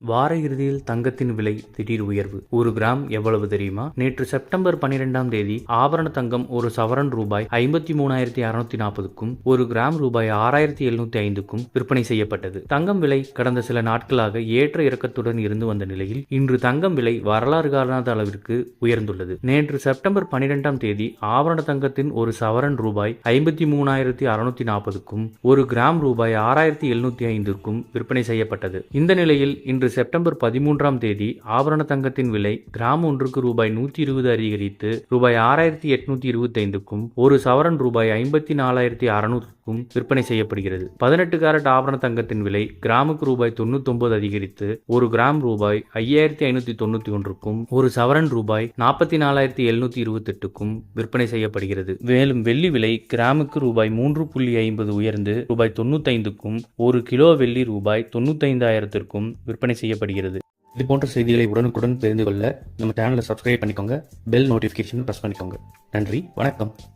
வார இறுதியில் தங்கத்தின் விலை திடீர் உயர்வு. ஒரு கிராம் எவ்வளவு தெரியுமா? நேற்று செப்டம்பர் 12ஆம் தேதி ஆபரண தங்கம் ஒரு சவரன் ரூபாய் 53,640க்கும் ஒரு கிராம் ரூபாய் 6,705க்கும் விற்பனை செய்யப்பட்டது. தங்கம் விலை கடந்த சில நாட்களாக ஏற்ற இறக்கத்துடன் இருந்து வந்த நிலையில் இன்று தங்கம் விலை வரலாறு காணாத அளவிற்கு உயர்ந்துள்ளது. நேற்று செப்டம்பர் 12ஆம் தேதி ஆபரண தங்கத்தின் ஒரு சவரன் ரூபாய் 53,640க்கும் ஒரு கிராம் ரூபாய் 6,705க்கும் விற்பனை செய்யப்பட்டது. இந்த நிலையில் இன்று செப்டம்பர் 13ஆம் தேதி ஆபரண தங்கத்தின் விலை கிராம் ஒன்றுக்கு ரூபாய் 120 அதிகரித்து ரூபாய் 6,825க்கும் ஒரு சவரன் ரூபாய் 54,600க்கும் விற்பனை செய்யப்படுகிறது. 18 கேரட் ஆபரண தங்கத்தின் விலை கிராமுக்கு ரூபாய் 99 அதிகரித்து ஒரு கிராம் ரூபாய் 5,591க்கும் ஒரு சவரன் ரூபாய் 44,728க்கும் விற்பனை செய்யப்படுகிறது. மேலும் வெள்ளி விலை கிராமுக்கு ரூபாய் 3.50 உயர்ந்து ரூபாய் 95க்கும் ஒரு கிலோ வெள்ளி ரூபாய் 95,000க்கும் விற்பனை செய்யப்படுகிறது. இது போன்ற செய்திகளை உடனுக்குடன் தெரிந்து கொள்ள நம்ம சேனலை சப்ஸ்கிரைப் பண்ணிக்கோங்க. பெல் நோட்டிஃபிகேஷன் பிரஸ் பண்ணிக்கோங்க. நன்றி, வணக்கம்.